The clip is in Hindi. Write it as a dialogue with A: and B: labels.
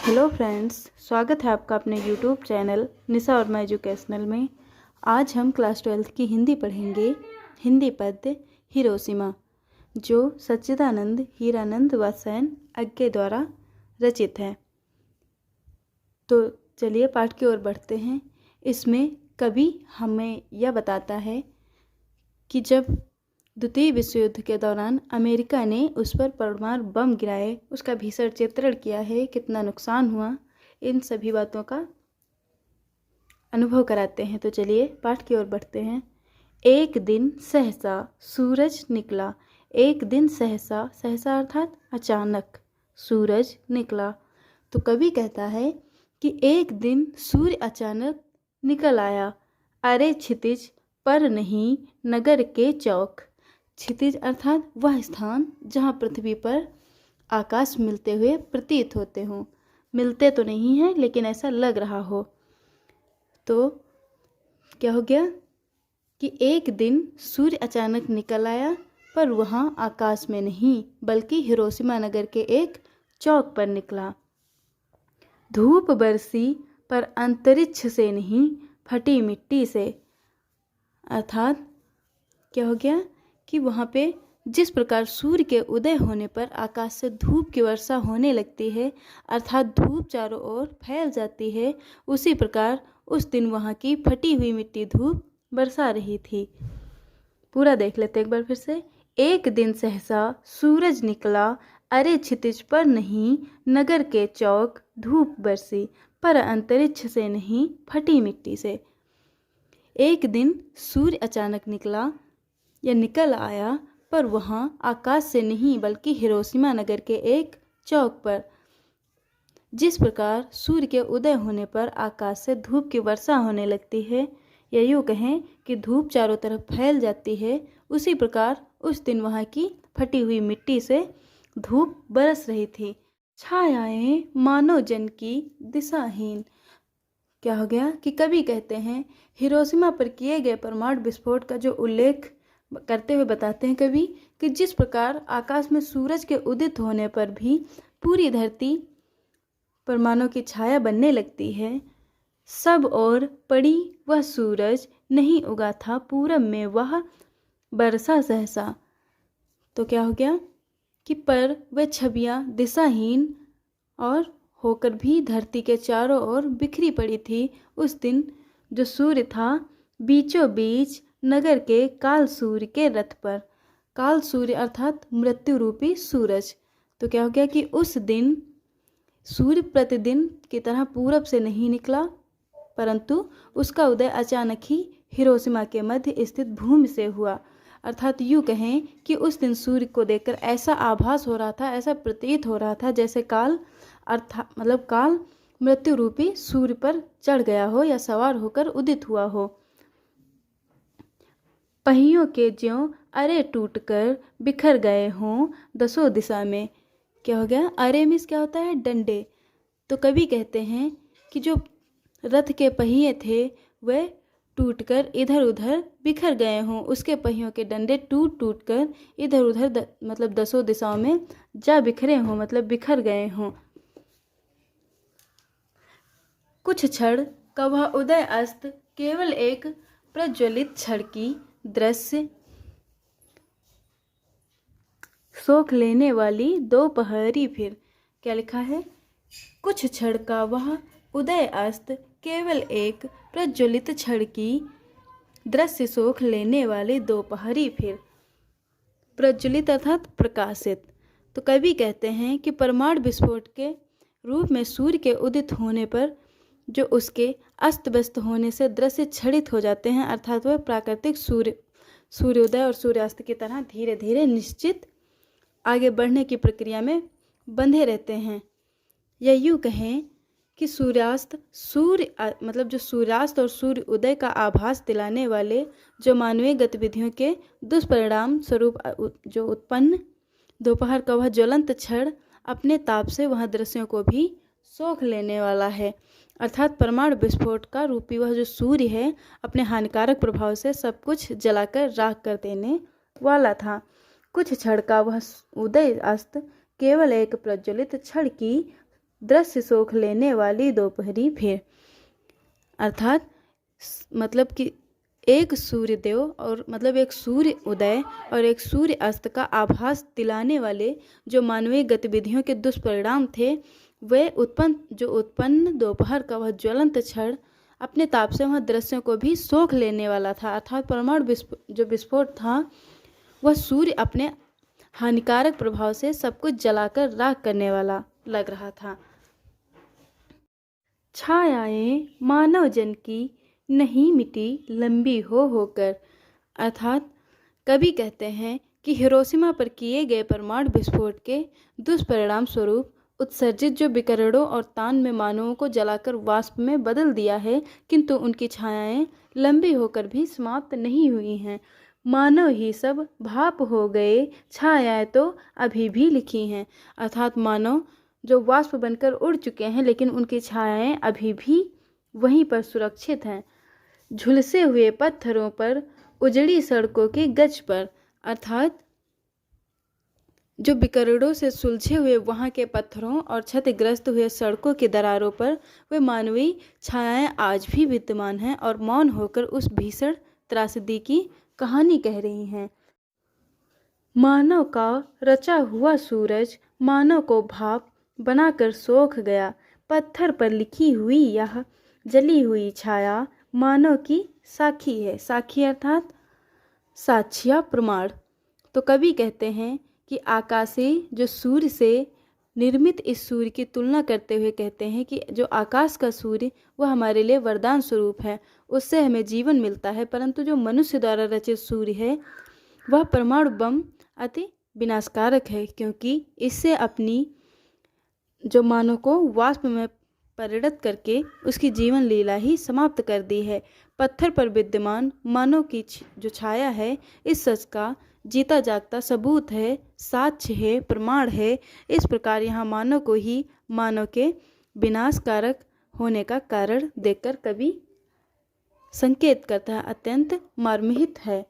A: हेलो फ्रेंड्स, स्वागत है आपका अपने यूट्यूब चैनल निशा और मैं एजुकेशनल में। आज हम क्लास 12 की हिंदी पढ़ेंगे। हिंदी पद्य हिरोशिमा, जो सच्चिदानंद हीरानंद व सैन अज्ञे द्वारा रचित है। तो चलिए पाठ की ओर बढ़ते हैं। इसमें कवि हमें यह बताता है कि जब द्वितीय विश्व युद्ध के दौरान अमेरिका ने उस पर परमाणु बम गिराए, उसका भीषण चित्रण किया है, कितना नुकसान हुआ, इन सभी बातों का अनुभव कराते हैं। तो चलिए पाठ की ओर बढ़ते हैं। एक दिन सहसा सूरज निकला। एक दिन सहसा, सहसा अर्थात अचानक, सूरज निकला। तो कवि कहता है कि एक दिन सूर्य अचानक निकल आया। अरे क्षितिज पर नहीं नगर के चौक। क्षितिज अर्थात वह स्थान जहाँ पृथ्वी पर आकाश मिलते हुए प्रतीत होते हों। मिलते तो नहीं हैं लेकिन ऐसा लग रहा हो। तो क्या हो गया कि एक दिन सूर्य अचानक निकल आया, पर वहाँ आकाश में नहीं बल्कि हिरोशिमा नगर के एक चौक पर निकला। धूप बरसी पर अंतरिक्ष से नहीं, फटी मिट्टी से। अर्थात क्या हो गया कि वहाँ पे जिस प्रकार सूर्य के उदय होने पर आकाश से धूप की वर्षा होने लगती है, अर्थात धूप चारों ओर फैल जाती है, उसी प्रकार उस दिन वहाँ की फटी हुई मिट्टी धूप बरसा रही थी। पूरा देख लेते एक बार फिर से। एक दिन सहसा सूरज निकला। अरे क्षितिज पर नहीं नगर के चौक। धूप बरसी पर अंतरिक्ष से नहीं, फटी मिट्टी से। एक दिन सूर्य अचानक निकला या निकल आया, पर वहाँ आकाश से नहीं बल्कि हिरोशिमा नगर के एक चौक पर जिस प्रकार सूर्य के उदय होने पर आकाश से धूप की वर्षा होने लगती है, या यूँ कहें कि धूप चारों तरफ फैल जाती है, उसी प्रकार उस दिन वहाँ की फटी हुई मिट्टी से धूप बरस रही थी। छायाएं मानव जन की दिशाहीन। क्या हो गया कि कवि कहते हैं हिरोशिमा पर किए गए परमाणु विस्फोट का जो उल्लेख करते हुए बताते हैं कवि कि जिस प्रकार आकाश में सूरज के उदित होने पर भी पूरी धरती परमाणु की छाया बनने लगती है, सब और पड़ी वह सूरज, नहीं उगा था पूरब में वह बरसा सहसा। तो क्या हो गया कि पर वह छवियां दिशाहीन और होकर भी धरती के चारों ओर बिखरी पड़ी थी। उस दिन जो सूर्य था बीचों बीच नगर के काल सूर्य के रथ पर। काल सूर्य अर्थात मृत्यु रूपी सूरज। तो क्या हो गया कि उस दिन सूर्य प्रतिदिन की तरह पूरब से नहीं निकला, परंतु उसका उदय अचानक ही हिरोशिमा के मध्य स्थित भूमि से हुआ। अर्थात यूँ कहें कि उस दिन सूर्य को देखकर ऐसा आभास हो रहा था, ऐसा प्रतीत हो रहा था जैसे काल काल मृत्यु रूपी सूर्य पर चढ़ गया हो या सवार होकर उदित हुआ हो। पहियों के ज्यों अरे टूटकर बिखर गए हों दसों दिशा में। क्या हो गया? अरे मीन्स क्या होता है? डंडे। तो कवि कहते हैं कि जो रथ के पहिए थे वह टूटकर इधर उधर बिखर गए हों, उसके पहियों के डंडे टूट टूट कर इधर उधर मतलब दसों दिशाओं में जा बिखरे हों, मतलब बिखर गए हों। कुछ क्षण का वह उदय अस्त केवल एक प्रज्वलित क्षण की दृश्य, सोख लेने वाली दोपहरी फिर। क्या लिखा है? कुछ क्षण का वह उदय अस्त केवल एक प्रज्वलित क्षण की दृश्य, सोख लेने वाली दोपहरी फिर। प्रज्वलित अर्थात प्रकाशित। तो कवि कहते हैं कि परमाणु विस्फोट के रूप में सूर्य के उदित होने पर जो उसके अस्त व्यस्त होने से दृश्य क्षणित हो जाते हैं, अर्थात वह प्राकृतिक सूर्योदय और सूर्यास्त की तरह धीरे धीरे निश्चित आगे बढ़ने की प्रक्रिया में बंधे रहते हैं। या यूँ कहें कि सूर्यास्त जो सूर्यास्त और सूर्य उदय का आभास दिलाने वाले जो मानवीय गतिविधियों के दुष्परिणाम स्वरूप जो उत्पन्न दोपहर का वह ज्वलंत क्षण अपने ताप से वह दृश्यों को भी सोख लेने वाला है। अर्थात परमाणु विस्फोट का रूपी वह जो सूर्य है अपने हानिकारक प्रभाव से सब कुछ जलाकर राख कर देने वाला था। कुछ क्षण का वह उदय अस्त केवल एक प्रज्वलित क्षण की दृश्य सोख लेने वाली दोपहरी फिर। अर्थात मतलब कि एक सूर्यदेव और मतलब एक सूर्य उदय और एक सूर्य अस्त का आभास दिलाने वाले जो मानवीय गतिविधियों के दुष्परिणाम थे, वे उत्पन्न दोपहर का वह ज्वलंत क्षण अपने ताप से वह दृश्यों को भी सोख लेने वाला था। अर्थात परमाणु जो विस्फोट था वह सूर्य अपने हानिकारक प्रभाव से सब कुछ जलाकर राख करने वाला लग रहा था। छायाएं मानव जन की नहीं मिटी लंबी हो होकर। अर्थात कवि कहते हैं कि हिरोशिमा पर किए गए परमाणु विस्फोट के दुष्परिणाम स्वरूप उत्सर्जित जो विकिरणों और तान में मानवों को जलाकर वाष्प में बदल दिया है, किंतु उनकी छायाएं लंबी होकर भी समाप्त नहीं हुई हैं। मानव ही सब भाप हो गए, छायाएं तो अभी भी लिखी हैं। अर्थात मानव जो वाष्प बनकर उड़ चुके हैं, लेकिन उनकी छायाएं अभी भी वहीं पर सुरक्षित हैं, झुलसे हुए पत्थरों पर, उजड़ी सड़कों की गज पर। अर्थात जो विकिरणों से सुलझे हुए वहाँ के पत्थरों और क्षतिग्रस्त हुए सड़कों की दरारों पर वे मानवीय छायाएं आज भी विद्यमान हैं और मौन होकर उस भीषण त्रासदी की कहानी कह रही हैं। मानव का रचा हुआ सूरज मानव को भाप बनाकर सोख गया। पत्थर पर लिखी हुई यह जली हुई छाया मानव की साखी है। साखी अर्थात साक्ष्य प्रमाण। तो कवि कहते हैं कि आकाशीय जो सूर्य से निर्मित इस सूर्य की तुलना करते हुए कहते हैं कि जो आकाश का सूर्य वह हमारे लिए वरदान स्वरूप है, उससे हमें जीवन मिलता है, परंतु जो मनुष्य द्वारा रचित सूर्य है वह परमाणु बम अति विनाशकारक है, क्योंकि इससे अपनी जो मानव को वाष्प में परिणत करके उसकी जीवन लीला ही समाप्त कर दी है। पत्थर पर विद्यमान मानव की जो छाया है इस सच का जीता जागता सबूत है, साक्ष्य है, प्रमाण है। इस प्रकार यहाँ मानव को ही मानव के विनाशकारक होने का कारण देखकर कवि संकेत करता है, अत्यंत मर्महित है।